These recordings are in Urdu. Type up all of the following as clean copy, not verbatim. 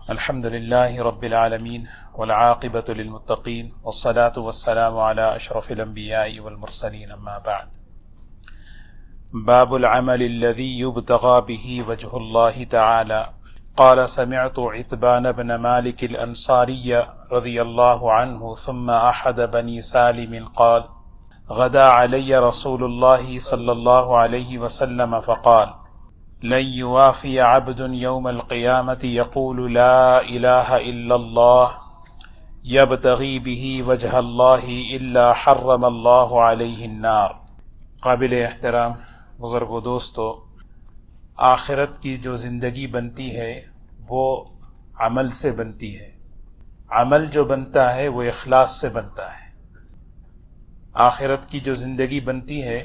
الحمد لله رب العالمين والعاقبة للمتقين والصلاة والسلام على أشرف الأنبياء والمرسلين أما بعد. باب العمل الذي يبتغى به وجه الله تعالى. قال سمعت عتبان بن مالك الأنصاري رضي الله عنه ثم أحد بني سالم قال غدا علي رسول الله صلى الله عليه وسلم فقال لن يوافي عبد يوم القيامة يقول لا إله إلا الله يبتغي به وجه الله إلا حرم الله عليه النار. قابل احترام بزرگ و دوستو، آخرت کی جو زندگی بنتی ہے وہ عمل سے بنتی ہے. عمل جو بنتا ہے وہ اخلاص سے بنتا ہے. آخرت کی جو زندگی بنتی ہے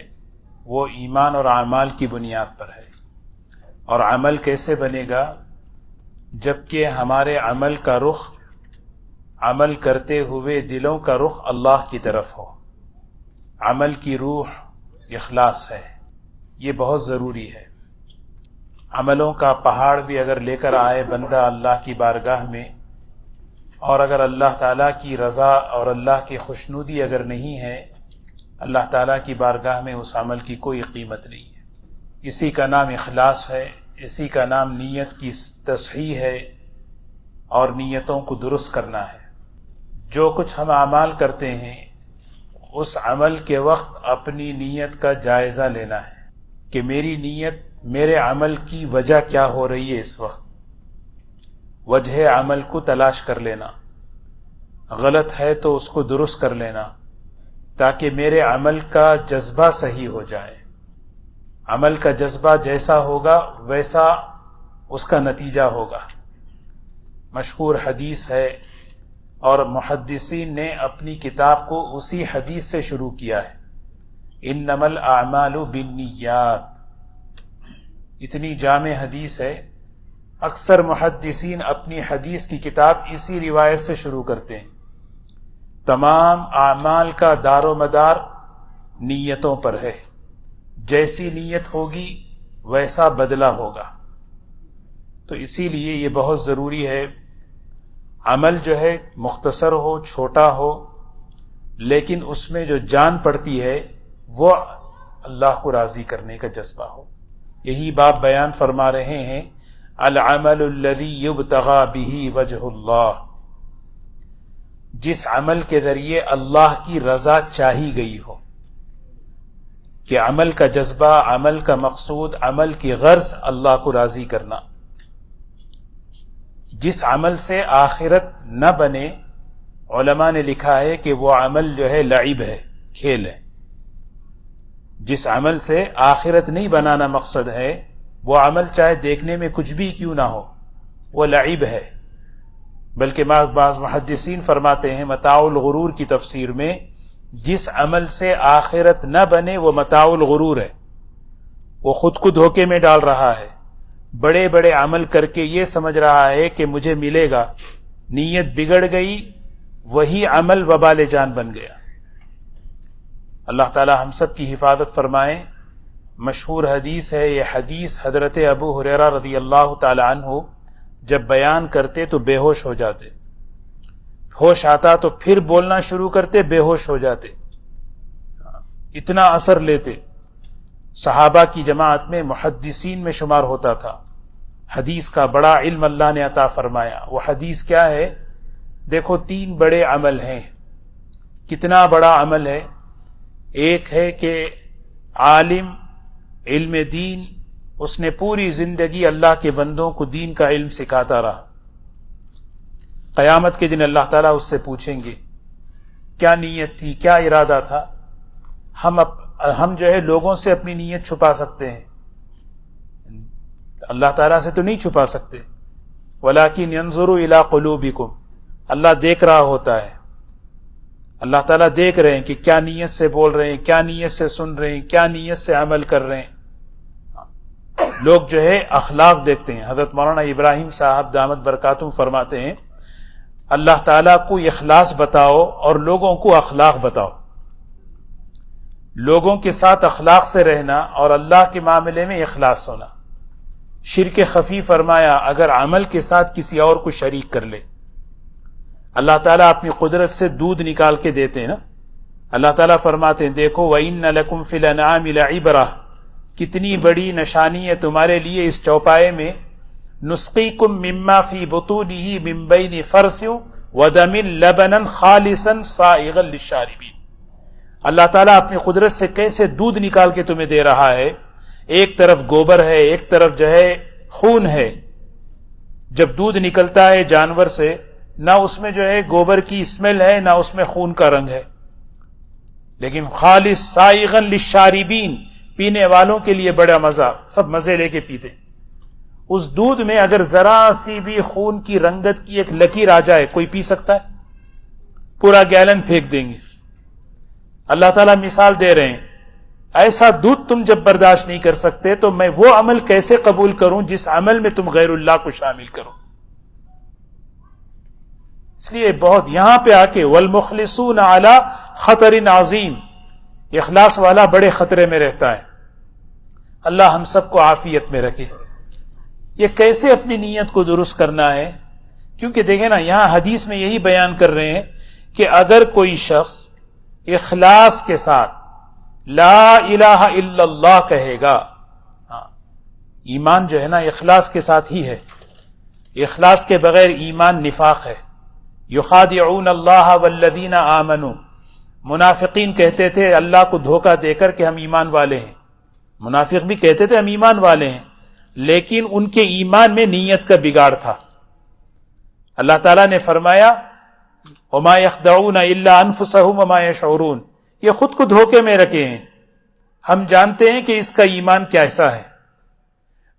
وہ ایمان اور اعمال کی بنیاد پر ہے. اور عمل کیسے بنے گا؟ جبکہ ہمارے عمل کا رخ، عمل کرتے ہوئے دلوں کا رخ اللہ کی طرف ہو. عمل کی روح اخلاص ہے، یہ بہت ضروری ہے. عملوں کا پہاڑ بھی اگر لے کر آئے بندہ اللہ کی بارگاہ میں، اور اگر اللہ تعالیٰ کی رضا اور اللہ کی خوشنودی اگر نہیں ہے، اللہ تعالیٰ کی بارگاہ میں اس عمل کی کوئی قیمت نہیں ہے. اسی کا نام اخلاص ہے، اسی کا نام نیت کی تصحیح ہے اور نیتوں کو درست کرنا ہے. جو کچھ ہم اعمال کرتے ہیں اس عمل کے وقت اپنی نیت کا جائزہ لینا ہے کہ میری نیت، میرے عمل کی وجہ کیا ہو رہی ہے. اس وقت وجہ عمل کو تلاش کر لینا، غلط ہے تو اس کو درست کر لینا تاکہ میرے عمل کا جذبہ صحیح ہو جائے. عمل کا جذبہ جیسا ہوگا ویسا اس کا نتیجہ ہوگا. مشہور حدیث ہے اور محدثین نے اپنی کتاب کو اسی حدیث سے شروع کیا ہے، انما الاعمال بالنیات. اتنی جامع حدیث ہے، اکثر محدثین اپنی حدیث کی کتاب اسی روایت سے شروع کرتے ہیں. تمام اعمال کا دار و مدار نیتوں پر ہے. جیسی نیت ہوگی ویسا بدلہ ہوگا. تو اسی لیے یہ بہت ضروری ہے. عمل جو ہے مختصر ہو، چھوٹا ہو، لیکن اس میں جو جان پڑتی ہے وہ اللہ کو راضی کرنے کا جذبہ ہو. یہی باب بیان فرما رہے ہیں، العمل الذی یبتغی بہ وجہ اللہ. جس عمل کے ذریعے اللہ کی رضا چاہی گئی ہو، کہ عمل کا جذبہ، عمل کا مقصود، عمل کی غرض اللہ کو راضی کرنا. جس عمل سے آخرت نہ بنے، علماء نے لکھا ہے کہ وہ عمل جو ہے لعب ہے، کھیل ہے. جس عمل سے آخرت نہیں بنانا مقصد ہے، وہ عمل چاہے دیکھنے میں کچھ بھی کیوں نہ ہو، وہ لعب ہے. بلکہ بعض محدثین فرماتے ہیں متاع الغرور کی تفسیر میں، جس عمل سے آخرت نہ بنے وہ متاع الغرور ہے، وہ خود کو دھوکے میں ڈال رہا ہے. بڑے بڑے عمل کر کے یہ سمجھ رہا ہے کہ مجھے ملے گا، نیت بگڑ گئی، وہی عمل وبال جان بن گیا. اللہ تعالی ہم سب کی حفاظت فرمائے. مشہور حدیث ہے، یہ حدیث حضرت ابو ہریرہ رضی اللہ تعالی عنہ جب بیان کرتے تو بے ہوش ہو جاتے، ہوش آتا تو پھر بولنا شروع کرتے، بے ہوش ہو جاتے. اتنا اثر لیتے. صحابہ کی جماعت میں محدثین میں شمار ہوتا تھا. حدیث کا بڑا علم اللہ نے عطا فرمایا. وہ حدیث کیا ہے؟ دیکھو، 3 بڑے عمل ہیں. کتنا بڑا عمل ہے؟ ایک ہے کہ عالم علم دین، اس نے پوری زندگی اللہ کے بندوں کو دین کا علم سکھاتا رہا. قیامت کے دن اللہ تعالیٰ اس سے پوچھیں گے کیا نیت تھی، کیا ارادہ تھا. ہم جو ہے لوگوں سے اپنی نیت چھپا سکتے ہیں، اللہ تعالیٰ سے تو نہیں چھپا سکتے. وَلَكِنْ يَنْظُرُ إِلَىٰ قُلُوبِكُمْ. اللہ دیکھ رہا ہوتا ہے. اللہ تعالیٰ دیکھ رہے ہیں کہ کیا نیت سے بول رہے ہیں، کیا نیت سے سن رہے ہیں، کیا نیت سے عمل کر رہے ہیں. لوگ جو ہے اخلاق دیکھتے ہیں. حضرت مولانا ابراہیم صاحب دامت برکاتہم فرماتے ہیں، اللہ تعالیٰ کو اخلاص بتاؤ اور لوگوں کو اخلاق بتاؤ. لوگوں کے ساتھ اخلاق سے رہنا اور اللہ کے معاملے میں اخلاص ہونا، شرک خفی فرمایا اگر عمل کے ساتھ کسی اور کو شریک کر لے. اللہ تعالیٰ اپنی قدرت سے دودھ نکال کے دیتے ہیں نا. اللہ تعالیٰ فرماتے ہیں دیکھو وَإِنَّ لَكُمْ فِي الْأَنْعَامِ لَعِبْرَةً، کتنی بڑی نشانی ہے تمہارے لیے اس چوپائے میں. نُسْقِيكُم مِّمَّا فِي بُطُونِهِ مِن بَيْنِ فَرْثٍ وَدَمٍ لَبَنًا خَالِصًا صَائِغًا لِلشَّارِبِينَ. اللہ تعالیٰ اپنی قدرت سے کیسے دودھ نکال کے تمہیں دے رہا ہے. ایک طرف گوبر ہے، ایک طرف جو ہے خون ہے. جب دودھ نکلتا ہے جانور سے، نہ اس میں جو ہے گوبر کی اسمیل ہے، نہ اس میں خون کا رنگ ہے، لیکن خالص سائغا للشاربین، پینے والوں کے لیے بڑا مزہ، سب مزے لے کے پیتے. اس دودھ میں اگر ذرا سی بھی خون کی رنگت کی ایک لکیر آ جائے کوئی پی سکتا ہے؟ پورا گیلن پھینک دیں گے. اللہ تعالیٰ مثال دے رہے ہیں ایسا دودھ تم جب برداشت نہیں کر سکتے تو میں وہ عمل کیسے قبول کروں جس عمل میں تم غیر اللہ کو شامل کرو. اس لیے بہت یہاں پہ آ کے والمخلصون علی خطر عظیم، اخلاص والا بڑے خطرے میں رہتا ہے. اللہ ہم سب کو عافیت میں رکھے. یہ کیسے اپنی نیت کو درست کرنا ہے؟ کیونکہ دیکھیں نا یہاں حدیث میں یہی بیان کر رہے ہیں کہ اگر کوئی شخص اخلاص کے ساتھ لا الہ الا اللہ کہے گا، ایمان جو ہے نا اخلاص کے ساتھ ہی ہے. اخلاص کے بغیر ایمان نفاق ہے. یخادعون اللہ والذین آمنوا، منافقین کہتے تھے اللہ کو دھوکہ دے کر کہ ہم ایمان والے ہیں. منافق بھی کہتے تھے ہم ایمان والے ہیں، لیکن ان کے ایمان میں نیت کا بگاڑ تھا. اللہ تعالیٰ نے فرمایا وما یخدعون الا انفسهم وما یشعرون، یہ خود کو دھوکے میں رکھے ہیں، ہم جانتے ہیں کہ اس کا ایمان کیسا ہے.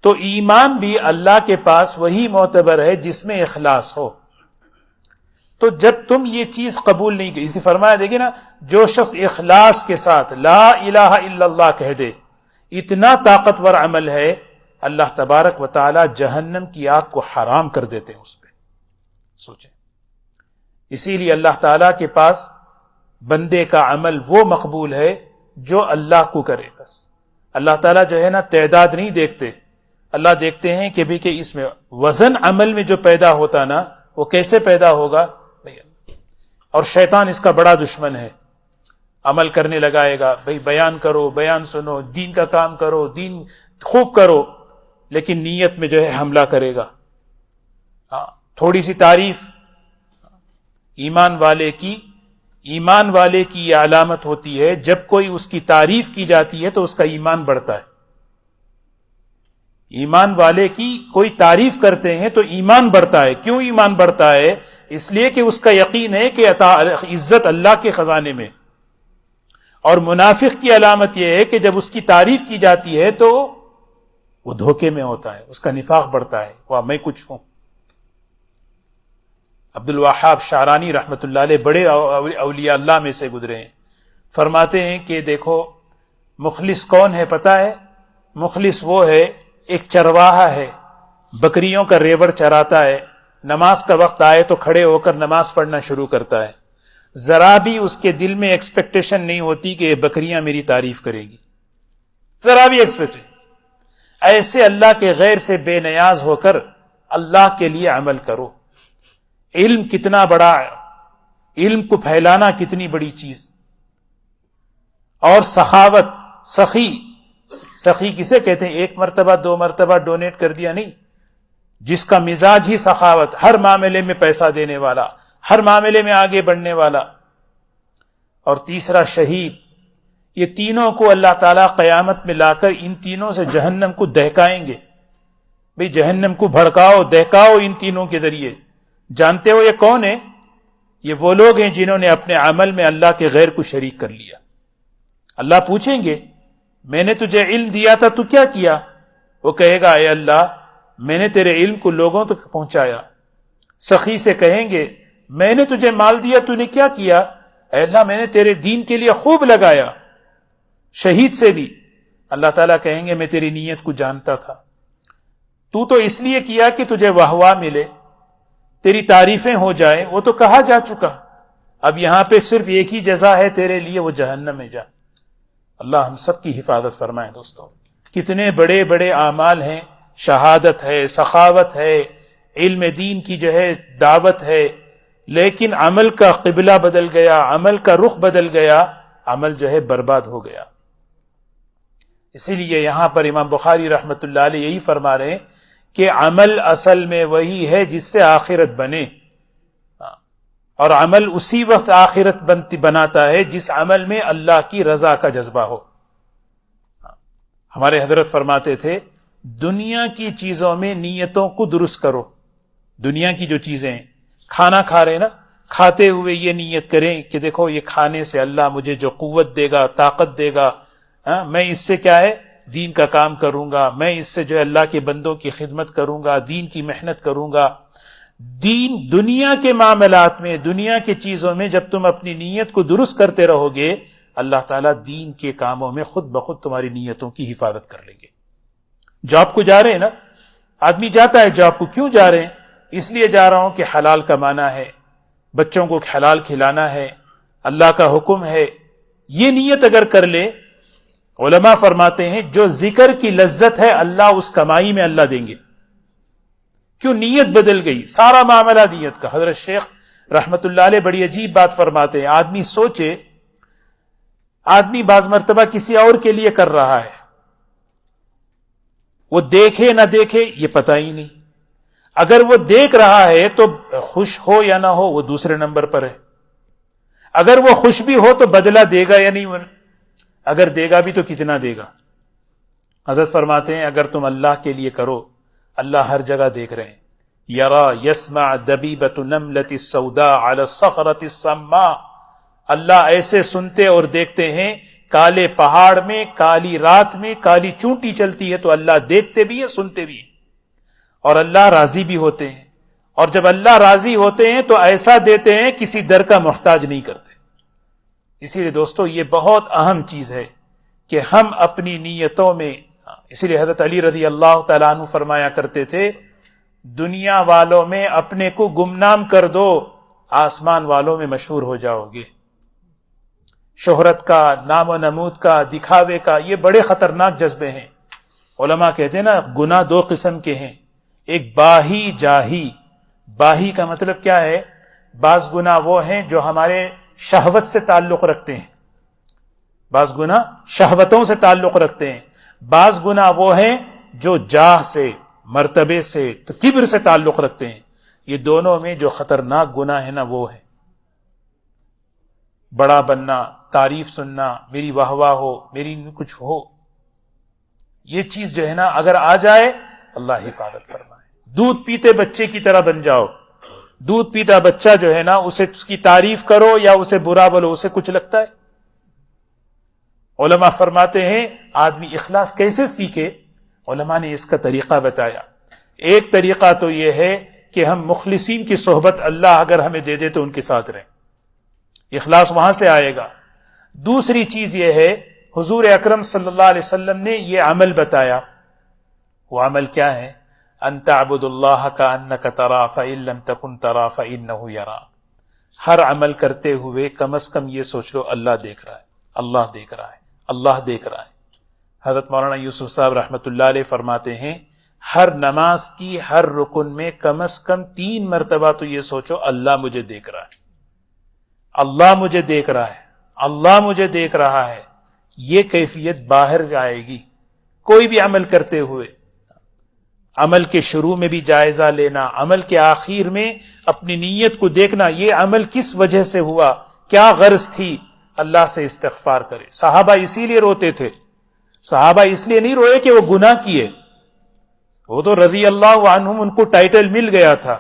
تو ایمان بھی اللہ کے پاس وہی معتبر ہے جس میں اخلاص ہو. تو جب تم یہ چیز قبول نہیں کی، اسی فرمایا دیکھیں نا جو شخص اخلاص کے ساتھ لا الہ الا اللہ کہہ دے، اتنا طاقتور عمل ہے اللہ تبارک و تعالی جہنم کی آگ کو حرام کر دیتے ہیں اس پہ. سوچیں، اسی لیے اللہ تعالیٰ کے پاس بندے کا عمل وہ مقبول ہے جو اللہ کو کرے. بس اللہ تعالیٰ جو ہے نا تعداد نہیں دیکھتے، اللہ دیکھتے ہیں کہ بھی کہ اس میں وزن عمل میں جو پیدا ہوتا نا وہ کیسے پیدا ہوگا. اور شیطان اس کا بڑا دشمن ہے. عمل کرنے لگائے گا، بھئی بیان کرو، بیان سنو، دین کا کام کرو، دین خوب کرو، لیکن نیت میں جو ہے حملہ کرے گا. تھوڑی سی تعریف ایمان والے کی یہ علامت ہوتی ہے، جب کوئی اس کی تعریف کی جاتی ہے تو اس کا ایمان بڑھتا ہے. ایمان والے کی کوئی تعریف کرتے ہیں تو ایمان بڑھتا ہے. کیوں ایمان بڑھتا ہے؟ اس لیے کہ اس کا یقین ہے کہ عزت اللہ کے خزانے میں. اور منافق کی علامت یہ ہے کہ جب اس کی تعریف کی جاتی ہے تو وہ دھوکے میں ہوتا ہے، اس کا نفاق بڑھتا ہے، واہ میں کچھ ہوں. عبد الوہاب شعرانی رحمۃ اللہ علیہ بڑے اولیاء اللہ میں سے گزرے ہیں. فرماتے ہیں کہ دیکھو مخلص کون ہے پتہ ہے؟ مخلص وہ ہے ایک چرواہا ہے، بکریوں کا ریوڑ چراتا ہے، نماز کا وقت آئے تو کھڑے ہو کر نماز پڑھنا شروع کرتا ہے. ذرا بھی اس کے دل میں ایکسپیکٹیشن نہیں ہوتی کہ یہ بکریاں میری تعریف کرے گی، ذرا بھی ایکسپیکٹیشن. ایسے اللہ کے غیر سے بے نیاز ہو کر اللہ کے لیے عمل کرو. علم کتنا بڑا ہے، علم کو پھیلانا کتنی بڑی چیز. اور سخاوت، سخی کسے کہتے ہیں؟ ایک مرتبہ 2 مرتبہ ڈونیٹ کر دیا نہیں، جس کا مزاج ہی سخاوت، ہر معاملے میں پیسہ دینے والا، ہر معاملے میں آگے بڑھنے والا. اور تیسرا شہید. یہ تینوں کو اللہ تعالیٰ قیامت میں لا کر ان تینوں سے جہنم کو دہکائیں گے. بھئی جہنم کو بھڑکاؤ، دہکاؤ ان تینوں کے ذریعے. جانتے ہو یہ کون ہے؟ یہ وہ لوگ ہیں جنہوں نے اپنے عمل میں اللہ کے غیر کو شریک کر لیا. اللہ پوچھیں گے میں نے تجھے علم دیا تھا تو کیا کیا؟ وہ کہے گا اے اللہ میں نے تیرے علم کو لوگوں تک پہنچایا. سخی سے کہیں گے میں نے تجھے مال دیا تو نے کیا کیا؟ اے اللہ میں نے تیرے دین کے لیے خوب لگایا. شہید سے بھی اللہ تعالیٰ کہیں گے میں تیری نیت کو جانتا تھا، تو اس لیے کیا کہ تجھے واہ ملے، تیری تعریفیں ہو جائیں. وہ تو کہا جا چکا، اب یہاں پہ صرف ایک ہی جزا ہے تیرے لیے، وہ جہنم میں جا. اللہ ہم سب کی حفاظت فرمائے. دوستو کتنے بڑے بڑے اعمال ہیں شہادت ہے، سخاوت ہے، علم دین کی جو ہے دعوت ہے، لیکن عمل کا قبلہ بدل گیا، عمل کا رخ بدل گیا، عمل جو ہے برباد ہو گیا۔ اسی لیے یہاں پر امام بخاری رحمۃ اللہ علیہ یہی فرما رہے ہیں کہ عمل اصل میں وہی ہے جس سے آخرت بنے، اور عمل اسی وقت آخرت بناتا ہے جس عمل میں اللہ کی رضا کا جذبہ ہو۔ ہمارے حضرت فرماتے تھے دنیا کی چیزوں میں نیتوں کو درست کرو۔ دنیا کی جو چیزیں ہیں، کھانا کھا رہے نا، کھاتے ہوئے یہ نیت کریں کہ دیکھو یہ کھانے سے اللہ مجھے جو قوت دے گا، طاقت دے گا، میں اس سے کیا ہے دین کا کام کروں گا، میں اس سے جو ہے اللہ کے بندوں کی خدمت کروں گا، دین کی محنت کروں گا۔ دنیا کے معاملات میں، دنیا کی چیزوں میں جب تم اپنی نیت کو درست کرتے رہو گے، اللہ تعالیٰ دین کے کاموں میں خود بخود تمہاری نیتوں کی حفاظت کر لیں گے۔ جاب کو جا رہے ہیں نا، آدمی جاتا ہے جاب کو، کیوں جا رہے ہیں؟ اس لیے جا رہا ہوں کہ حلال کمانا ہے، بچوں کو حلال کھلانا ہے، اللہ کا حکم ہے۔ یہ نیت اگر کر لے، علماء فرماتے ہیں جو ذکر کی لذت ہے اللہ اس کمائی میں اللہ دیں گے۔ کیوں؟ نیت بدل گئی، سارا معاملہ نیت کا۔ حضرت شیخ رحمت اللہ علیہ بڑی عجیب بات فرماتے ہیں، آدمی سوچے، آدمی بعض مرتبہ کسی اور کے لیے کر رہا ہے، وہ دیکھے نہ دیکھے یہ پتہ ہی نہیں۔ اگر وہ دیکھ رہا ہے تو خوش ہو یا نہ ہو وہ دوسرے نمبر پر ہے، اگر وہ خوش بھی ہو تو بدلہ دے گا یا نہیں، اگر دے گا بھی تو کتنا دے گا۔ حضرت فرماتے ہیں اگر تم اللہ کے لیے کرو، اللہ ہر جگہ دیکھ رہے ہیں۔ یرا یسمع دبیبۃ نملۃ السوداء علی الصخرۃ الصماء، اللہ ایسے سنتے اور دیکھتے ہیں، کالے پہاڑ میں، کالی رات میں کالی چونٹی چلتی ہے تو اللہ دیکھتے بھی ہیں، سنتے بھی ہیں، اور اللہ راضی بھی ہوتے ہیں۔ اور جب اللہ راضی ہوتے ہیں تو ایسا دیتے ہیں کسی در کا محتاج نہیں کرتے۔ اسی لیے دوستو یہ بہت اہم چیز ہے کہ ہم اپنی نیتوں میں، اسی لیے حضرت علی رضی اللہ تعالیٰ عنہ فرمایا کرتے تھے دنیا والوں میں اپنے کو گمنام کر دو، آسمان والوں میں مشہور ہو جاؤ گے۔ شہرت کا، نام و نمود کا، دکھاوے کا، یہ بڑے خطرناک جذبے ہیں۔ علماء کہتے ہیں نا گناہ دو قسم کے ہیں، ایک باہی جاہی۔ باہی کا مطلب کیا ہے؟ بعض گناہ وہ ہیں جو ہمارے شہوت سے تعلق رکھتے ہیں، بعض گناہ شہوتوں سے تعلق رکھتے ہیں، بعض گناہ وہ ہیں جو جاہ سے، مرتبے سے، کبر سے تعلق رکھتے ہیں۔ یہ دونوں میں جو خطرناک گناہ ہے نا وہ ہے بڑا بننا، تعریف سننا، میری واہ واہ ہو، میری کچھ ہو، یہ چیز جو ہے نا اگر آ جائے اللہ حفاظت فرمائے۔ دودھ پیتے بچے کی طرح بن جاؤ، دودھ پیتا بچہ جو ہے نا اسے اس کی تعریف کرو یا اسے برا بولو، اسے کچھ لگتا ہے؟ علماء فرماتے ہیں آدمی اخلاص کیسے سیکھے؟ علماء نے اس کا طریقہ بتایا۔ ایک طریقہ تو یہ ہے کہ ہم مخلصین کی صحبت اللہ اگر ہمیں دے دے تو ان کے ساتھ رہیں، اخلاص وہاں سے آئے گا۔ دوسری چیز یہ ہے حضور اکرم صلی اللہ علیہ وسلم نے یہ عمل بتایا، وہ عمل کیا ہے؟ ان تعبد اللہ کأنک تراہ فإن لم تکن تراہ فإنہ یراک۔ ہر عمل کرتے ہوئے کم از کم یہ سوچ لو اللہ دیکھ رہا ہے، اللہ دیکھ رہا ہے، اللہ دیکھ رہا ہے۔ حضرت مولانا یوسف صاحب رحمۃ اللہ علیہ فرماتے ہیں ہر نماز کی ہر رکن میں کم از کم 3 مرتبہ تو یہ سوچو اللہ مجھے دیکھ رہا ہے، اللہ مجھے دیکھ رہا ہے، اللہ مجھے دیکھ رہا ہے۔ یہ کیفیت باہر آئے گی۔ کوئی بھی عمل کرتے ہوئے، عمل کے شروع میں بھی جائزہ لینا، عمل کے آخر میں اپنی نیت کو دیکھنا، یہ عمل کس وجہ سے ہوا، کیا غرض تھی، اللہ سے استغفار کرے۔ صحابہ اسی لیے روتے تھے، صحابہ اس لیے نہیں روئے کہ وہ گناہ کیے، وہ تو رضی اللہ عنہم ان کو ٹائٹل مل گیا تھا،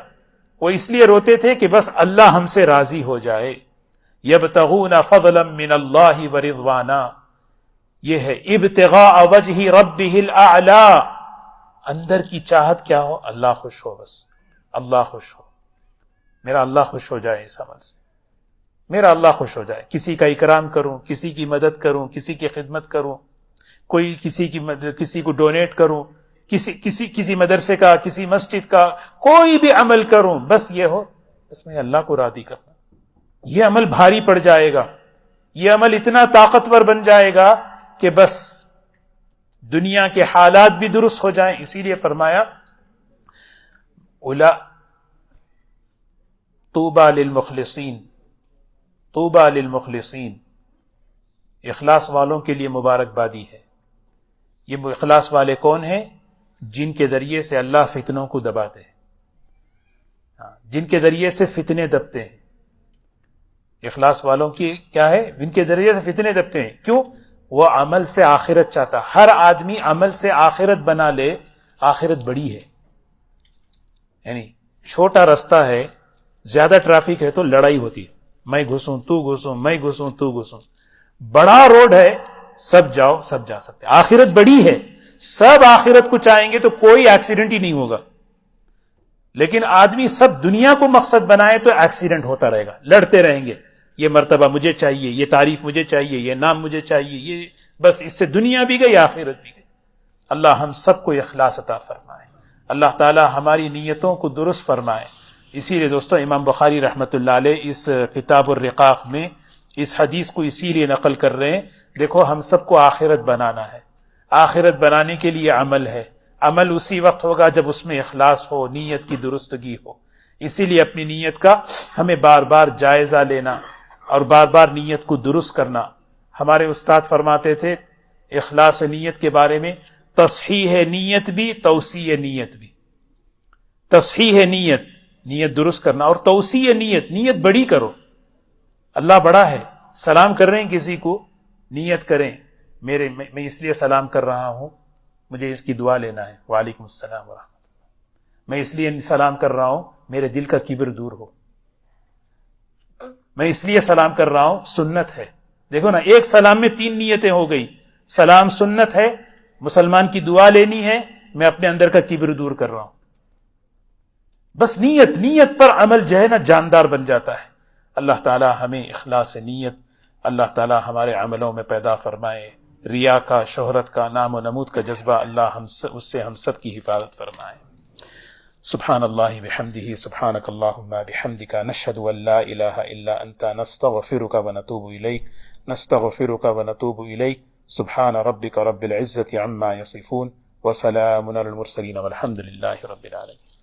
وہ اس لیے روتے تھے کہ بس اللہ ہم سے راضی ہو جائے۔ یبتغون فضلا من اللہ ورضوانا، یہ ہے ابتغاء وجہ ربہ الاعلی، اندر کی چاہت کیا ہو؟ اللہ خوش ہو، بس اللہ خوش ہو، میرا اللہ خوش ہو جائے اس عمل سے، میرا اللہ خوش ہو جائے۔ کسی کا اکرام کروں، کسی کی مدد کروں، کسی کی خدمت کروں، کوئی کسی کو ڈونیٹ کروں، کسی مدرسے کا، کسی مسجد کا، کوئی بھی عمل کروں، بس یہ ہو اس میں اللہ کو راضی کرنا۔ یہ عمل بھاری پڑ جائے گا، یہ عمل اتنا طاقتور بن جائے گا کہ بس دنیا کے حالات بھی درست ہو جائیں. اسی لیے فرمایا طوبى للمخلصین، طوبى للمخلصین، اخلاص والوں کے لیے مبارکبادی ہے. یہ اخلاص والے کون ہیں؟ جن کے ذریعے سے اللہ فتنوں کو دباتے ہیں، جن کے ذریعے سے فتنے دبتے ہیں. اخلاص والوں کی کیا ہے؟ جن کے ذریعے سے فتنے دبتے ہیں. کیوں؟ وہ عمل سے آخرت چاہتا. ہر آدمی عمل سے آخرت بنا لے. آخرت بڑی ہے، یعنی چھوٹا رستہ ہے، زیادہ ٹریفک ہے تو لڑائی ہوتی ہے، میں گھسوں تو گھسوں، میں گھسوں تو گھسوں. بڑا روڈ ہے، سب جاؤ، سب جا سکتے. آخرت بڑی ہے، سب آخرت کو چاہیں گے تو کوئی ایکسیڈنٹ ہی نہیں ہوگا. لیکن آدمی سب دنیا کو مقصد بنائے تو ایکسیڈنٹ ہوتا رہے گا، لڑتے رہیں گے. یہ مرتبہ مجھے چاہیے، یہ تعریف مجھے چاہیے، یہ نام مجھے چاہیے، یہ بس اس سے دنیا بھی گئی، آخرت بھی گئی. اللہ ہم سب کو اخلاص عطا فرمائے. اللہ تعالی ہماری نیتوں کو درست فرمائے. اسی لیے دوستو امام بخاری رحمۃ اللہ علیہ اس کتاب الرقاق میں اس حدیث کو اسی لیے نقل کر رہے ہیں. دیکھو ہم سب کو آخرت بنانا ہے، آخرت بنانے کے لیے عمل ہے. عمل اسی وقت ہوگا جب اس میں اخلاص ہو، نیت کی درستگی ہو. اسی لیے اپنی نیت کا ہمیں بار بار جائزہ لینا اور بار بار نیت کو درست کرنا. ہمارے استاد فرماتے تھے اخلاص نیت کے بارے میں، تصحیح نیت بھی، توسیع نیت بھی. تصحیح نیت، نیت درست کرنا، اور توسیع نیت، نیت بڑی کرو. اللہ بڑا ہے. سلام کر رہے ہیں کسی کو، نیت کریں میں اس لیے سلام کر رہا ہوں، مجھے اس کی دعا لینا ہے. وعلیکم السلام ورحمۃ اللہ. میں اس لیے سلام کر رہا ہوں میرے دل کا کبر دور ہو. میں اس لیے سلام کر رہا ہوں، سنت ہے. دیکھو نا، ایک سلام میں 3 نیتیں ہو گئی. سلام سنت ہے، مسلمان کی دعا لینی ہے، میں اپنے اندر کا کبر دور کر رہا ہوں. بس نیت پر عمل جو ہے نا جاندار بن جاتا ہے. اللہ تعالی ہمیں اخلاص نیت اللہ تعالی ہمارے عملوں میں پیدا فرمائے. ریا کا، شہرت کا، نام و نمود کا جذبہ اللہ اس سے ہم سب کی حفاظت فرمائے. سبحان اللہ بحمدہ، سبحانک اللہم بحمدک، نشہد ان لا الہ الا انت، نستغفرک ونتوب الیک، نستغفرک ونتوب الیک. سبحان ربک رب العزة عما یصفون، وسلام علی المرسلین، والحمد للہ رب العالمین.